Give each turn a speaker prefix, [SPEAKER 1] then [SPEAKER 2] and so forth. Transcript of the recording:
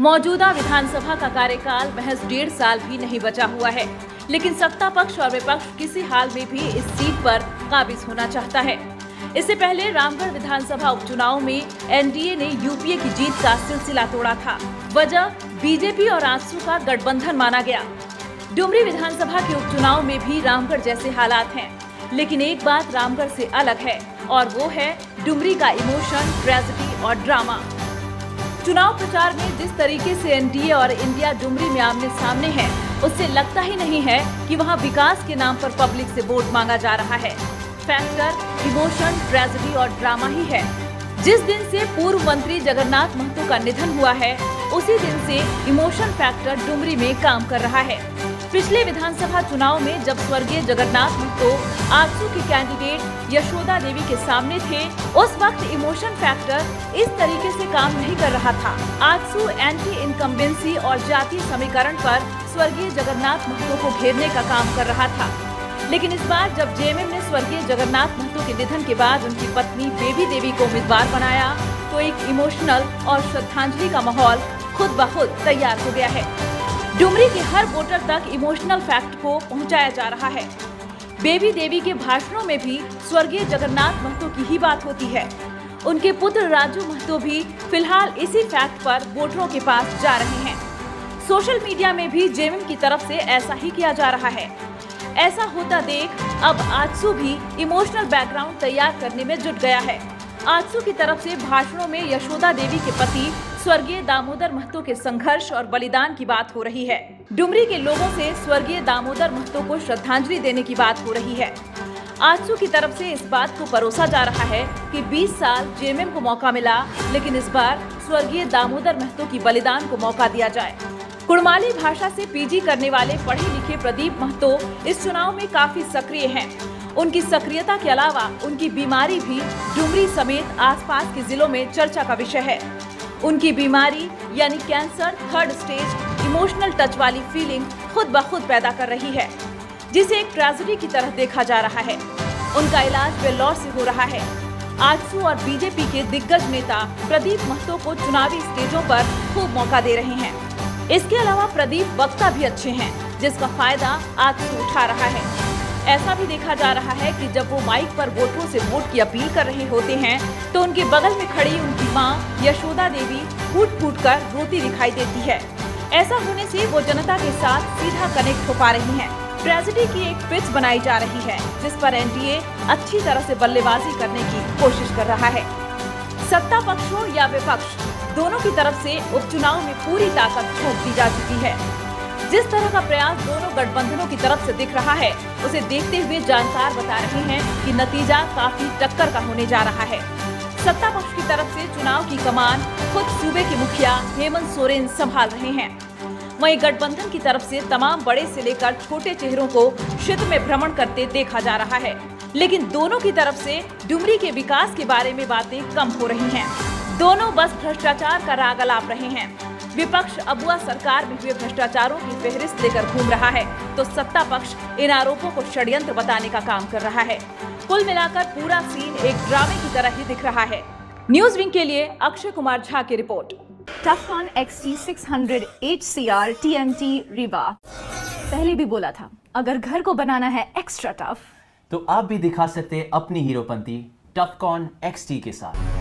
[SPEAKER 1] मौजूदा विधानसभा का कार्यकाल महज 1.5 साल भी नहीं बचा हुआ है, लेकिन सत्ता पक्ष और विपक्ष किसी हाल में भी इस सीट पर काबिज होना चाहता है। इससे पहले रामगढ़ विधानसभा उपचुनाव में एनडीए ने यूपीए की जीत का सिलसिला तोड़ा था। वजह बीजेपी और आजसू का गठबंधन माना गया। डुमरी विधानसभा के उपचुनाव में भी रामगढ़ जैसे हालात हैं, लेकिन एक बात रामगढ़ से अलग है और वो है डुमरी का इमोशन, ट्रेजेडी और ड्रामा। चुनाव प्रचार में जिस तरीके से एनडीए और इंडिया डुमरी में आमने सामने है, उससे लगता ही नहीं है कि वहां विकास के नाम पर पब्लिक से वोट मांगा जा रहा है। फैक्टर इमोशन, ट्रेजेडी और ड्रामा ही है। जिस दिन से पूर्व मंत्री जगन्नाथ महतो का निधन हुआ है, उसी दिन से इमोशन फैक्टर डुमरी में काम कर रहा है। पिछले विधानसभा चुनाव में जब स्वर्गीय जगन्नाथ महतो आजसू की कैंडिडेट यशोदा देवी के सामने थे, उस वक्त इमोशन फैक्टर इस तरीके से काम नहीं कर रहा था। आजसू एंटी इनकम्बेंसी और जातीय समीकरण पर स्वर्गीय जगन्नाथ महतो को घेरने का काम कर रहा था। लेकिन इस बार जब जेएमएम ने स्वर्गीय जगन्नाथ महतो के निधन के बाद उनकी पत्नी बेबी देवी को उम्मीदवार बनाया, तो एक इमोशनल और श्रद्धांजलि का माहौल खुद ब खुद तैयार हो गया है। डुमरी के हर वोटर तक इमोशनल फैक्ट को पहुंचाया जा रहा है। बेबी देवी के भाषणों में भी स्वर्गीय जगन्नाथ महतो की ही बात होती है। उनके पुत्र राजू महतो भी फिलहाल इसी फैक्ट पर वोटरों के पास जा रहे हैं। सोशल मीडिया में भी जेएमएम की तरफ से ऐसा ही किया जा रहा है। ऐसा होता देख अब आजसू भी इमोशनल बैकग्राउंड तैयार करने में जुट गया है। आजसू की तरफ से भाषणों में यशोदा देवी के पति स्वर्गीय दामोदर महतो के संघर्ष और बलिदान की बात हो रही है। डुमरी के लोगों से स्वर्गीय दामोदर महतो को श्रद्धांजलि देने की बात हो रही है। आजसू की तरफ से इस बात को परोसा जा रहा है कि 20 साल जेएमएम को मौका मिला, लेकिन इस बार स्वर्गीय दामोदर महतो की बलिदान को मौका दिया जाए। कुड़माली भाषा से पीजी करने वाले पढ़े लिखे प्रदीप महतो इस चुनाव में काफी सक्रिय हैं। उनकी सक्रियता के अलावा उनकी बीमारी भी डुमरी समेत आसपास के जिलों में चर्चा का विषय है। उनकी बीमारी यानी cancer 3rd stage emotional touch वाली फीलिंग खुद ब खुद पैदा कर रही है, जिसे एक ट्रेजेडी की तरह देखा जा रहा है। उनका इलाज वेल्लोर से हो रहा है। आजसू और बीजेपी के दिग्गज नेता प्रदीप महतो को चुनावी स्टेजों पर खूब मौका दे रहे हैं। इसके अलावा प्रदीप वक्ता भी अच्छे हैं, जिसका फायदा आजसू उठा रहा है। ऐसा भी देखा जा रहा है कि जब वो माइक पर वोटरों से वोट की अपील कर रहे होते हैं, तो उनके बगल में खड़ी उनकी मां यशोदा देवी फूट-फूट कर रोती दिखाई देती है। ऐसा होने से वो जनता के साथ सीधा कनेक्ट हो पा रही हैं। ट्रेजेडी की एक पिच बनाई जा रही है, जिस पर एनडीए अच्छी तरह से बल्लेबाजी करने की कोशिश कर रहा है। सत्ता पक्ष हो या विपक्ष, दोनों की तरफ से उपचुनाव में पूरी ताकत झोंक दी जा चुकी है। जिस तरह का प्रयास दोनों गठबंधनों की तरफ से दिख रहा है, उसे देखते हुए जानकार बता रहे हैं कि नतीजा काफी टक्कर का होने जा रहा है। सत्ता पक्ष की तरफ से चुनाव की कमान खुद सूबे के मुखिया हेमंत सोरेन संभाल रहे हैं। वहीं गठबंधन की तरफ से तमाम बड़े से लेकर छोटे चेहरों को क्षेत्र में भ्रमण करते देखा जा रहा है। लेकिन दोनों की तरफ से डुमरी के विकास के बारे में बातें कम हो रही हैं। दोनों बस भ्रष्टाचार का राग अलाप रहे हैं। विपक्ष अबुआ सरकार में हुए भ्रष्टाचारों की फहरिस्त लेकर घूम रहा है, तो सत्ता पक्ष इन आरोपों को षड्यंत्र बताने का काम कर रहा है। कुल मिलाकर पूरा सीन एक ड्रामे की तरह ही दिख रहा है। न्यूज विंग के लिए अक्षय कुमार झा की report.
[SPEAKER 2] टफकॉन XT600 HCR TMT Rewa. पहले भी बोला था, अगर घर को बनाना है एक्स्ट्रा टफ,
[SPEAKER 3] तो आप भी दिखा सकते हैं अपनी हीरोपंती टफकॉन XT के साथ।